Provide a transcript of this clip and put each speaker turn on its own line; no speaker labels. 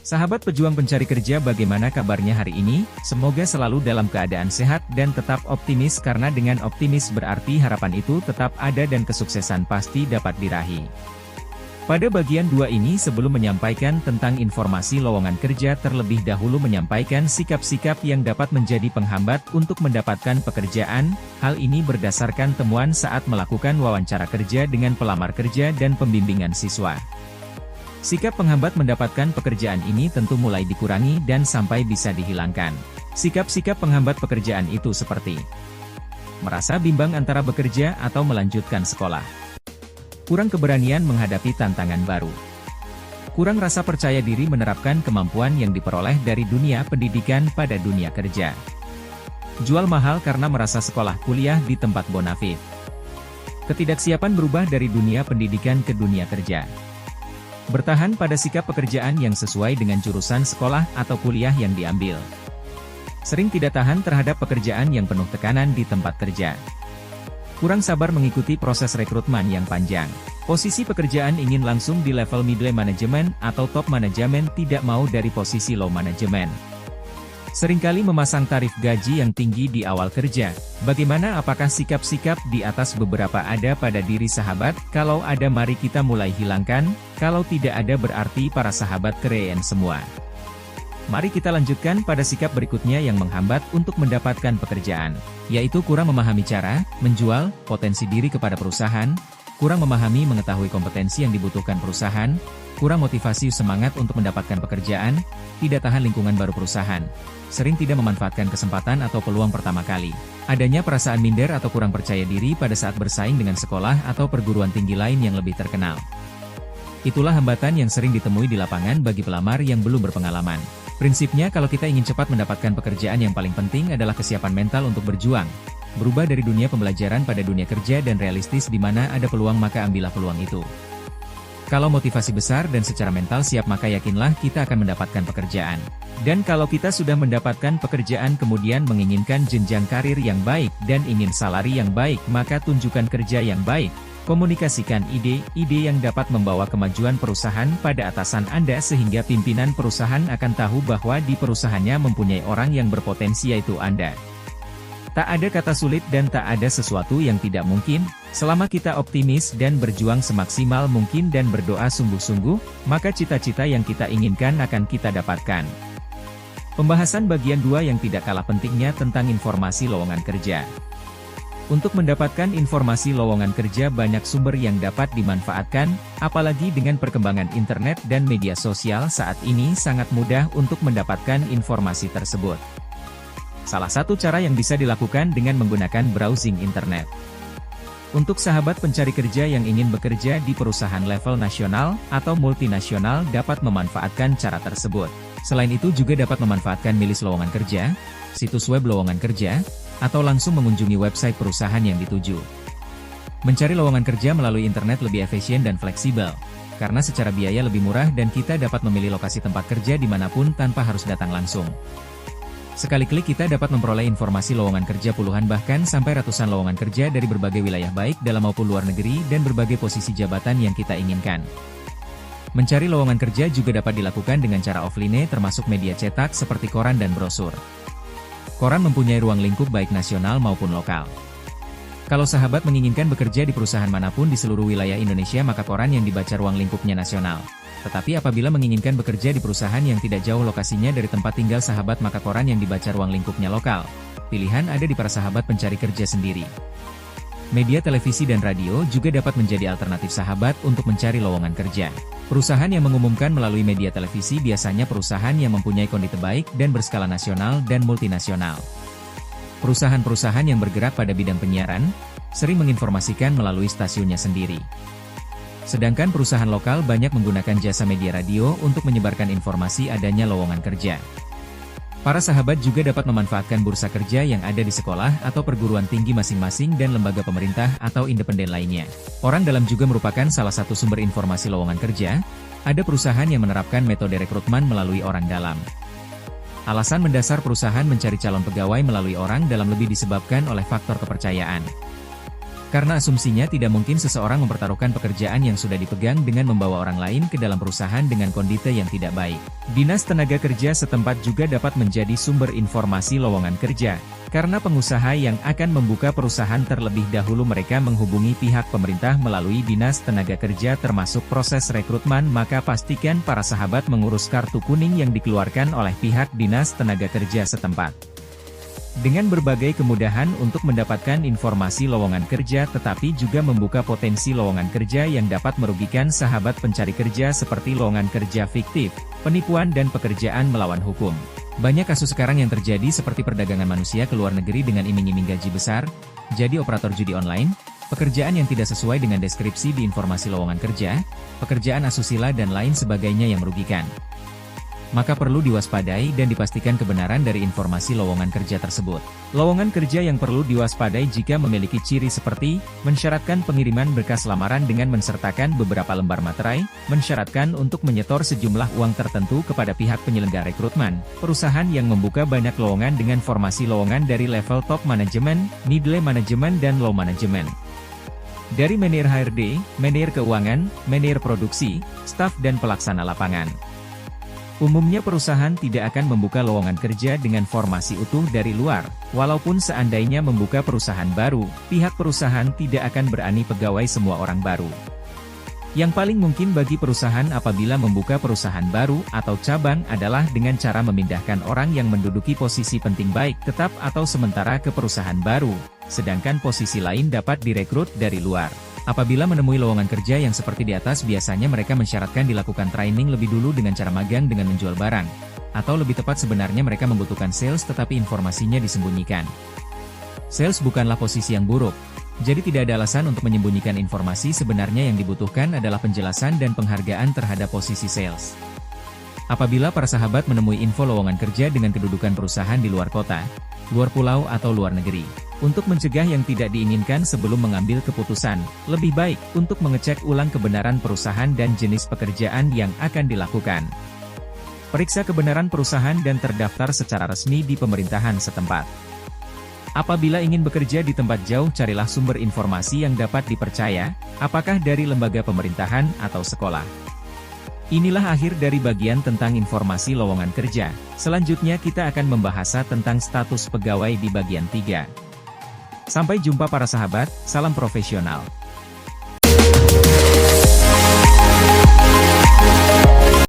Sahabat pejuang pencari kerja, bagaimana kabarnya hari ini? Semoga selalu dalam keadaan sehat dan tetap optimis, karena dengan optimis berarti harapan itu tetap ada dan kesuksesan pasti dapat diraih. Pada bagian 2 ini, sebelum menyampaikan tentang informasi lowongan kerja, terlebih dahulu menyampaikan sikap-sikap yang dapat menjadi penghambat untuk mendapatkan pekerjaan. Hal ini berdasarkan temuan saat melakukan wawancara kerja dengan pelamar kerja dan pembimbingan siswa. Sikap penghambat mendapatkan pekerjaan ini tentu mulai dikurangi dan sampai bisa dihilangkan. Sikap-sikap penghambat pekerjaan itu seperti merasa bimbang antara bekerja atau melanjutkan sekolah, kurang keberanian menghadapi tantangan baru, kurang rasa percaya diri menerapkan kemampuan yang diperoleh dari dunia pendidikan pada dunia kerja, jual mahal karena merasa sekolah kuliah di tempat bonafit, ketidaksiapan berubah dari dunia pendidikan ke dunia kerja, bertahan pada sikap pekerjaan yang sesuai dengan jurusan sekolah atau kuliah yang diambil, sering tidak tahan terhadap pekerjaan yang penuh tekanan di tempat kerja, kurang sabar mengikuti proses rekrutmen yang panjang, posisi pekerjaan ingin langsung di level middle management atau top management, tidak mau dari posisi low management. Seringkali memasang tarif gaji yang tinggi di awal kerja. Bagaimana, apakah sikap-sikap di atas beberapa ada pada diri sahabat? Kalau ada, mari kita mulai hilangkan. Kalau tidak ada, berarti para sahabat keren semua. Mari kita lanjutkan pada sikap berikutnya yang menghambat untuk mendapatkan pekerjaan, yaitu kurang memahami cara menjual potensi diri kepada perusahaan, kurang memahami mengetahui kompetensi yang dibutuhkan perusahaan, kurang motivasi semangat untuk mendapatkan pekerjaan, tidak tahan lingkungan baru perusahaan, sering tidak memanfaatkan kesempatan atau peluang pertama kali, adanya perasaan minder atau kurang percaya diri pada saat bersaing dengan sekolah atau perguruan tinggi lain yang lebih terkenal. Itulah hambatan yang sering ditemui di lapangan bagi pelamar yang belum berpengalaman. Prinsipnya, kalau kita ingin cepat mendapatkan pekerjaan, yang paling penting adalah kesiapan mental untuk berjuang, berubah dari dunia pembelajaran pada dunia kerja, dan realistis di mana ada peluang maka ambillah peluang itu. Kalau motivasi besar dan secara mental siap, maka yakinlah kita akan mendapatkan pekerjaan. Dan kalau kita sudah mendapatkan pekerjaan kemudian menginginkan jenjang karir yang baik dan ingin salari yang baik, maka tunjukkan kerja yang baik. Komunikasikan ide-ide yang dapat membawa kemajuan perusahaan pada atasan Anda, sehingga pimpinan perusahaan akan tahu bahwa di perusahaannya mempunyai orang yang berpotensi, yaitu Anda. Tak ada kata sulit dan tak ada sesuatu yang tidak mungkin. Selama kita optimis dan berjuang semaksimal mungkin dan berdoa sungguh-sungguh, maka cita-cita yang kita inginkan akan kita dapatkan. Pembahasan bagian 2 yang tidak kalah pentingnya tentang informasi lowongan kerja. Untuk mendapatkan informasi lowongan kerja, banyak sumber yang dapat dimanfaatkan, apalagi dengan perkembangan internet dan media sosial saat ini sangat mudah untuk mendapatkan informasi tersebut. Salah satu cara yang bisa dilakukan dengan menggunakan browsing internet. Untuk sahabat pencari kerja yang ingin bekerja di perusahaan level nasional atau multinasional dapat memanfaatkan cara tersebut. Selain itu juga dapat memanfaatkan milis lowongan kerja, situs web lowongan kerja, atau langsung mengunjungi website perusahaan yang dituju. Mencari lowongan kerja melalui internet lebih efisien dan fleksibel, karena secara biaya lebih murah dan kita dapat memilih lokasi tempat kerja dimanapun tanpa harus datang langsung. Sekali klik kita dapat memperoleh informasi lowongan kerja puluhan bahkan sampai ratusan lowongan kerja dari berbagai wilayah baik dalam maupun luar negeri dan berbagai posisi jabatan yang kita inginkan. Mencari lowongan kerja juga dapat dilakukan dengan cara offline, termasuk media cetak seperti koran dan brosur. Koran mempunyai ruang lingkup baik nasional maupun lokal. Kalau sahabat menginginkan bekerja di perusahaan manapun di seluruh wilayah Indonesia, maka koran yang dibaca ruang lingkupnya nasional. Tetapi apabila menginginkan bekerja di perusahaan yang tidak jauh lokasinya dari tempat tinggal sahabat, maka koran yang dibaca ruang lingkupnya lokal. Pilihan ada di para sahabat pencari kerja sendiri. Media televisi dan radio juga dapat menjadi alternatif sahabat untuk mencari lowongan kerja. Perusahaan yang mengumumkan melalui media televisi biasanya perusahaan yang mempunyai kondisi baik dan berskala nasional dan multinasional. Perusahaan-perusahaan yang bergerak pada bidang penyiaran sering menginformasikan melalui stasiunnya sendiri. Sedangkan perusahaan lokal banyak menggunakan jasa media radio untuk menyebarkan informasi adanya lowongan kerja. Para sahabat juga dapat memanfaatkan bursa kerja yang ada di sekolah atau perguruan tinggi masing-masing dan lembaga pemerintah atau independen lainnya. Orang dalam juga merupakan salah satu sumber informasi lowongan kerja. Ada perusahaan yang menerapkan metode rekrutmen melalui orang dalam. Alasan mendasar perusahaan mencari calon pegawai melalui orang dalam lebih disebabkan oleh faktor kepercayaan. Karena asumsinya tidak mungkin seseorang mempertaruhkan pekerjaan yang sudah dipegang dengan membawa orang lain ke dalam perusahaan dengan kondisi yang tidak baik. Dinas Tenaga Kerja setempat juga dapat menjadi sumber informasi lowongan kerja. Karena pengusaha yang akan membuka perusahaan terlebih dahulu mereka menghubungi pihak pemerintah melalui Dinas Tenaga Kerja termasuk proses rekrutmen, maka pastikan para sahabat mengurus kartu kuning yang dikeluarkan oleh pihak Dinas Tenaga Kerja setempat. Dengan berbagai kemudahan untuk mendapatkan informasi lowongan kerja tetapi juga membuka potensi lowongan kerja yang dapat merugikan sahabat pencari kerja seperti lowongan kerja fiktif, penipuan dan pekerjaan melawan hukum. Banyak kasus sekarang yang terjadi seperti perdagangan manusia ke luar negeri dengan iming-iming gaji besar, jadi operator judi online, pekerjaan yang tidak sesuai dengan deskripsi di informasi lowongan kerja, pekerjaan asusila dan lain sebagainya yang merugikan. Maka perlu diwaspadai dan dipastikan kebenaran dari informasi lowongan kerja tersebut. Lowongan kerja yang perlu diwaspadai jika memiliki ciri seperti, mensyaratkan pengiriman berkas lamaran dengan mensertakan beberapa lembar materai, mensyaratkan untuk menyetor sejumlah uang tertentu kepada pihak penyelenggara rekrutmen, perusahaan yang membuka banyak lowongan dengan formasi lowongan dari level top manajemen, middle manajemen dan low manajemen. Dari manajer HRD, manajer keuangan, manajer produksi, staf dan pelaksana lapangan. Umumnya perusahaan tidak akan membuka lowongan kerja dengan formasi utuh dari luar, walaupun seandainya membuka perusahaan baru, pihak perusahaan tidak akan berani pegawai semua orang baru. Yang paling mungkin bagi perusahaan apabila membuka perusahaan baru atau cabang adalah dengan cara memindahkan orang yang menduduki posisi penting baik tetap atau sementara ke perusahaan baru, sedangkan posisi lain dapat direkrut dari luar. Apabila menemui lowongan kerja yang seperti di atas biasanya mereka mensyaratkan dilakukan training lebih dulu dengan cara magang dengan menjual barang. Atau lebih tepat sebenarnya mereka membutuhkan sales tetapi informasinya disembunyikan. Sales bukanlah posisi yang buruk. Jadi tidak ada alasan untuk menyembunyikan informasi sebenarnya yang dibutuhkan adalah penjelasan dan penghargaan terhadap posisi sales. Apabila para sahabat menemui info lowongan kerja dengan kedudukan perusahaan di luar kota, luar pulau atau luar negeri, untuk mencegah yang tidak diinginkan sebelum mengambil keputusan, lebih baik untuk mengecek ulang kebenaran perusahaan dan jenis pekerjaan yang akan dilakukan. Periksa kebenaran perusahaan dan terdaftar secara resmi di pemerintahan setempat. Apabila ingin bekerja di tempat jauh, carilah sumber informasi yang dapat dipercaya, apakah dari lembaga pemerintahan atau sekolah. Inilah akhir dari bagian tentang informasi lowongan kerja. Selanjutnya kita akan membahas tentang status pegawai di bagian 3. Sampai jumpa para sahabat, salam profesional.